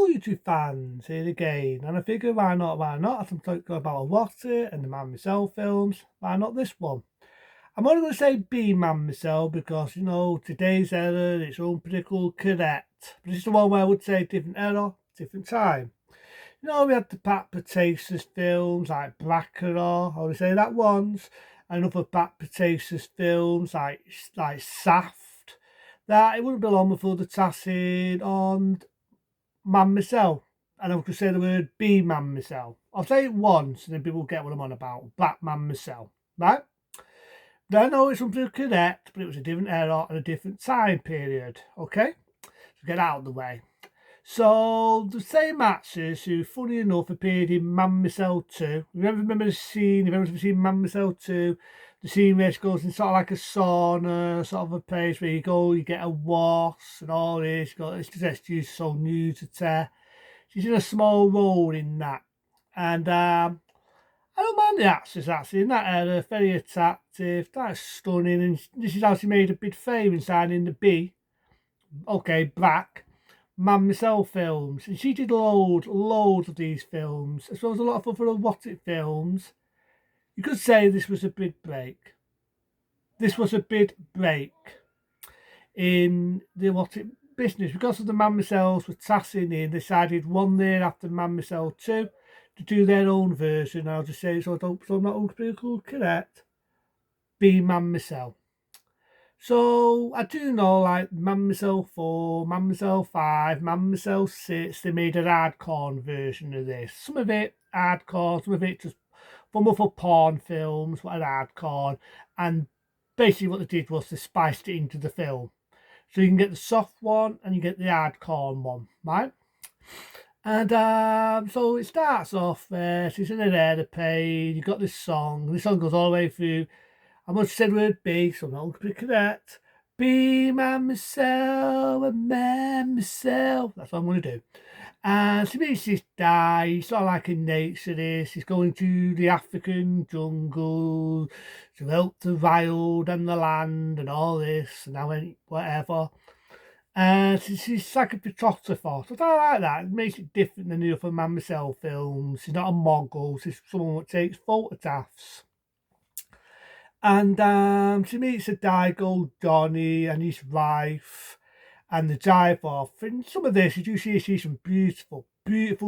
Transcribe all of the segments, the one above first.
YouTube fans, here again, and I figure why not, as I'm talking about Water and the Man Myself films, why not this one? I'm only going to say Be Man Myself because, today's era, it's unpredictable correct, but it's the one where I would say different era, different time. We had the Pat Potatoes films like Blackadder, I would say that once, and other Pat Potatoes films like Saft, that it wouldn't be long before the tacit on Man myself, and I was going to say the word be man myself. I'll say it once, and then people get what I'm on about. Black man myself, right? Now, I know it's something correct, but it was a different era and a different time period. Okay, so get out of the way. So the same actors who, funny enough, appeared in Man Myself 2. If you ever remember the scene, if you've ever seen Man Myself 2, the scene where she goes in sort of like a sauna, sort of a place where you go, you get a wash and all this. You got this dress used so new to tear. She's in a small role in that. And I don't mind the actress actually in that era, very attractive, that's stunning. And this is how she made a big fame in signing the B. Okay, Black. Man Myself films. And she did loads of these films, as well as a lot of other What It films. You could say this was a big break. This was a big break in the What It business because of the Man Myself with Tassin in. They decided 1 year after Man Myself 2 to do their own version. I'll just say so I'm not political correct. Be Man Myself. So I do know like Man Myself 4, Man Myself 5, Man Myself 6, they made a hardcore version of this. Some of it hardcore, some of it just from other porn films, what are hardcore. And basically what they did was they spiced it into the film. So you can get the soft one and you get the hardcore one, right? And so it starts off, she's in an aeroplane, you got this song. This song goes all the way through. I must say the word be, so I'm not going to be correct. Be man myself, a man myself. That's what I'm going to do. And she meets this guy, he's sort of like a naturalist. He's going to the African jungle to help the wild and the land and all this and whatever. And she's like a photographer. So I like that. It makes it different than the other Man Myself films. She's not a mogul, she's someone that takes photographs. And she meets a guy called Johnny and his wife, and the drive off. And some of this, you do see some beautiful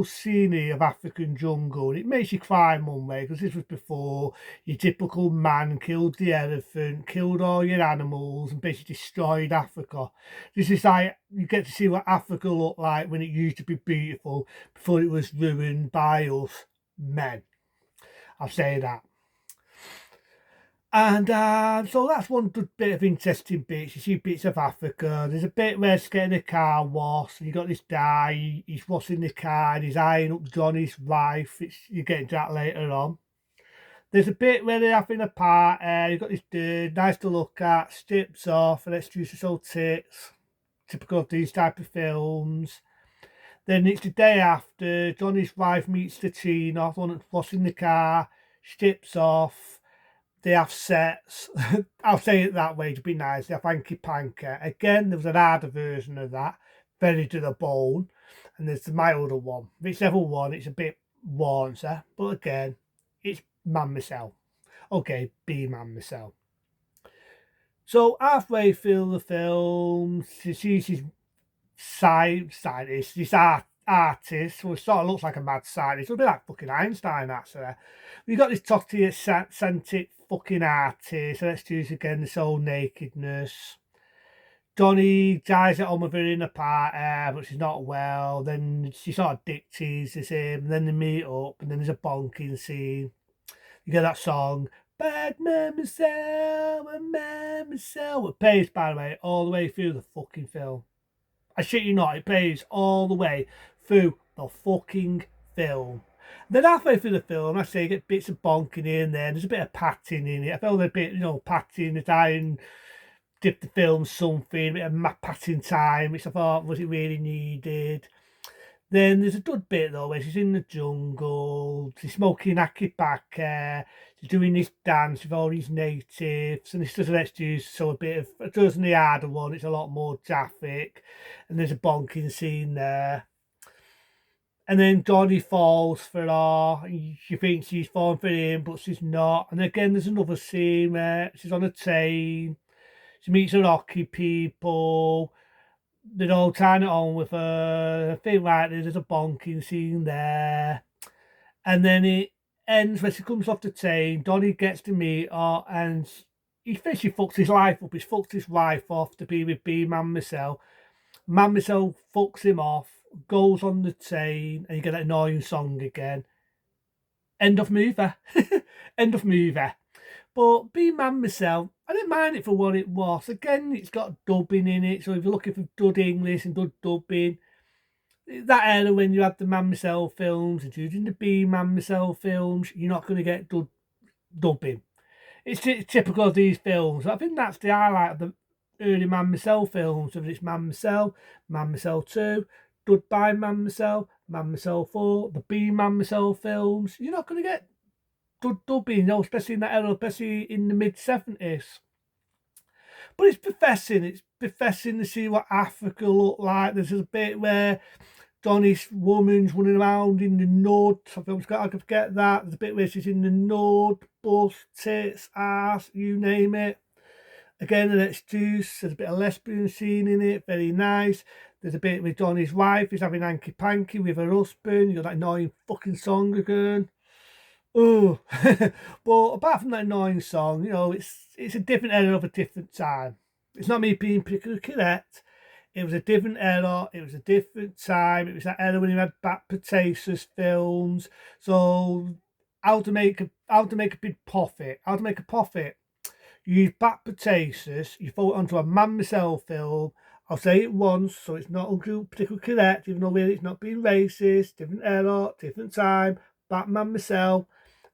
scenery of African jungle. And it makes you cry one way because this was before your typical man killed the elephant, killed all your animals, and basically destroyed Africa. This is like you get to see what Africa looked like when it used to be beautiful before it was ruined by us men. I'll say that. And so that's one good bit of interesting bits. You see bits of Africa. There's a bit where she's getting a car wash, and you got this guy, he's washing the car, and he's eyeing up Johnny's wife. You get into that later on. There's a bit where they're having a party. You've got this dude, nice to look at, strips off, and excuses all tits. Typical of these type of films. Then it's the day after, Johnny's wife meets the Tina, the one that's washing the car, strips off. They have sets. I'll say it that way to be nice. They have hanky panky. Again, there was an harder version of that, very to the bone. And there's the milder one. Whichever one, it's a bit warmer. But again, it's man myself. Okay, be man myself. So halfway through the film, she sees his scientist, this artist, who sort of looks like a mad scientist. It'll be like fucking Einstein, actually. We got this totty eccentric fucking artist. Let's choose again this whole nakedness. Johnny tries it on with her in a party, but she's not well. Then she sort of dick teases him. And then they meet up, and then there's a bonking scene. You get that song, Bad Man Myself, a Man Myself. It plays, by the way, all the way through the fucking film. I shit you not, it plays all the way through the fucking film. Then halfway through the film, I say you get bits of bonking here and there. There's a bit of patting in it. I felt a bit, patting the time, dip the film something, a bit of patting time, which I thought was it really needed. Then there's a good bit though where she's in the jungle, she's smoking aki pack, she's doing this dance with all these natives, and it's just an excuse, so a bit of, it doesn't the harder one, it's a lot more graphic, and there's a bonking scene there. And then Donnie falls for her. She thinks she's falling for him, but she's not. And again, there's another scene where she's on a train. She meets the Rocky people. They're all trying it on with her. I think right there's a bonking scene there. And then it ends when she comes off the train. Donnie gets to meet her, and he thinks he fucks his life up. He's fucked his wife off to be with B Man Michelle. Man Michelle fucks him off, goes on the train, and you get that annoying song again. End of movie. End of movie. But Be Man Myself, I didn't mind it for what it was. Again, it's got dubbing in it, so if you're looking for dud English and dud dubbing, that era when you had the Man Myself films, including the Be Man Myself films, you're not going to get dubbing. It's typical of these films. I think that's the highlight of the early Man Myself films, whether it's Man Myself 2, Dud by Man Myself 4, the Be Man Myself films. You're not going to get dubbing, especially in that era, especially in the mid-70s. But it's professing to see what Africa looked like. There's a bit where Donny's woman's running around in the nud. I could forget that. There's a bit where she's in the nud, bust, tits, ass, you name it. Again, let's juice. There's a bit of lesbian scene in it, very nice. There's a bit with Donny's wife, he's having hanky panky with her husband. You got that annoying fucking song again. Oh, but apart from that annoying song, it's a different era of a different time. It's not me being particularly correct. It was a different era. It was a different time. It was that era when you had Back Potatoes films. So how to make a big profit? How to make a profit? You use Back Potatoes. You throw it onto a Man Myself film. I'll say it once, so it's not particularly correct, even though really it's not being racist. Different era, different time. Batman Myself,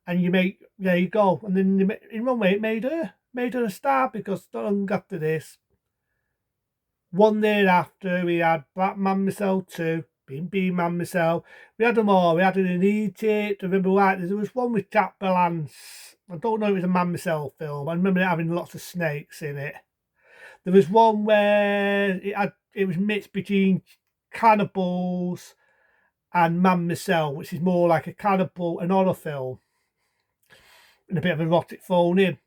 and there you go. And then in one way, it made her a star because not long after this, one day after, we had Batman Myself 2, being B-Man Myself. We had them all. We had it in Egypt. I remember there was one with Jack Palance. I don't know if it was a Man Myself film. I remember it having lots of snakes in it. There was one where it was mixed between cannibals and Man Myself, which is more like a cannibal and horror film, and a bit of erotic thrown in.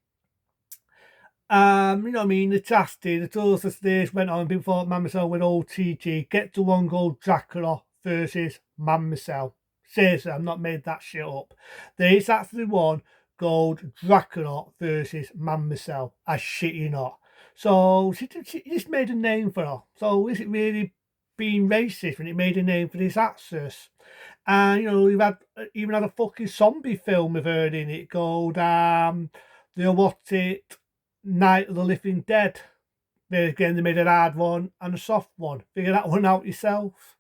The casting, the tours the stage went on before Man Myself with OTG. Get to one gold Dracula versus Man Myself. Seriously, I've not made that shit up. There is actually one called Dracula versus Man Myself. I shit you not. So she just made a name for her. So is it really being racist when it made a name for this actress? And we've even had a fucking zombie film with her in it called Night of the Living Dead. There again, they made an hard one and a soft one. Figure that one out yourself.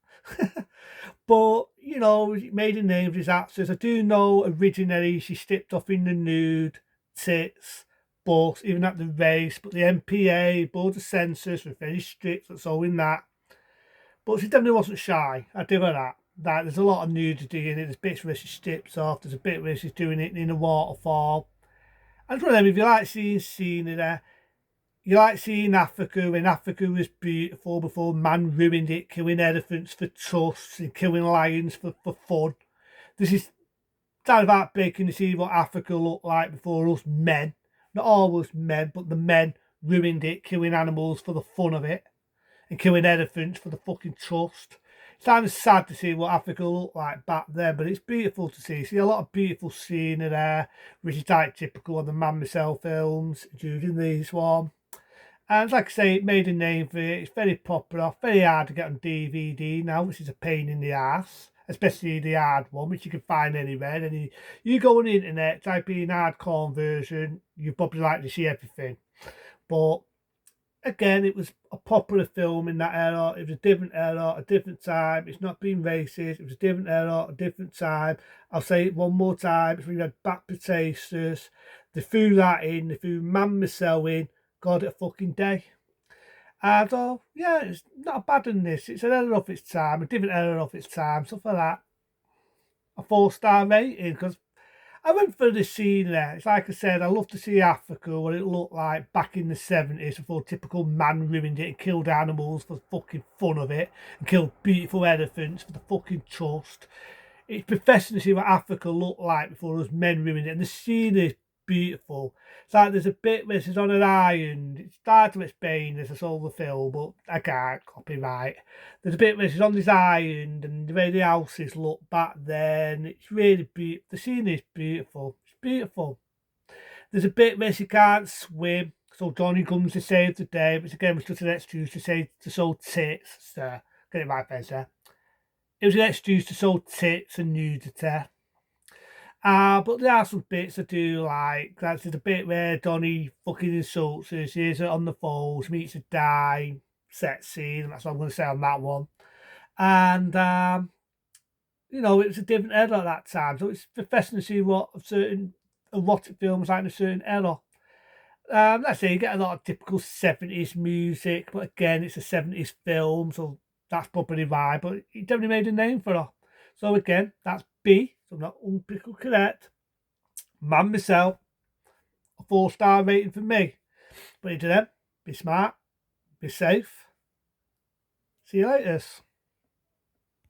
But it made a name for this actress. I do know originally she stepped off in the nude, tits, but even at the race, but the MPA, board of censors were very strict, that's all in that. But she definitely wasn't shy. I give her that. There's a lot of nudity in it. There's bits where she strips off. There's a bit where she's doing it in a waterfall. And for them, if you like seeing scenery, you like seeing Africa when Africa was beautiful before man ruined it, killing elephants for trusts and killing lions for fun. This is kind of heartbreaking to see what Africa looked like before us men. Not all us men, but the men ruined it, killing animals for the fun of it and killing elephants for the fucking trust. It's kind of sad to see what Africa looked like back then, but it's beautiful to see. See a lot of beautiful scenery there, which is like typical of the Man Myself films, including these one. And like I say, it made a name for it. It's very popular, very hard to get on DVD now, which is a pain in the ass, especially the hard one, which you can find anywhere. And you go on the internet, type in hardcore version, you probably like to see everything. But again, it was a popular film in that era. It was a different era, a different time. It's not being racist. It was a different era, a different time. I'll say it one more time. It's when you had Back Potatoes. They threw that in. They threw Man Myself in. God, a fucking day. And yeah, it's not bad in this. It's an era of its time, a different era of its time, stuff like that. A 4-star rating because I went for the scene there. It's like I said, I love to see Africa, what it looked like back in the 70s before typical man ruined it and killed animals for the fucking fun of it and killed beautiful elephants for the fucking trust. It's professional to see what Africa looked like before those men ruined it, and the scene is beautiful. It's like there's a bit where she's on an island. It's hard to explain as I saw the film, but I can't copyright. There's a bit where she's on this island, and the way the houses look back then, it's really beautiful. The scene is beautiful. It's beautiful. There's a bit where she can't swim, so Johnny comes to save the day, which again was just an excuse to say to show tits. So, get it right, face there. It was an excuse to show tits and nudity. But there are some bits I do like. That's the bit where Donnie fucking insults her. She is on the phone. She meets a die. Set scene. That's what I'm going to say on that one. And, it was a different era at that time. So it's fascinating to see what certain erotic films like in a certain era. Let's say you get a lot of typical 70s music. But again, it's a 70s film. So that's probably why. But he definitely made a name for her. So again, that's B. So I'm not unpickle correct. Man myself, a 4-star rating for me. But you do them, be smart, be safe. See you later.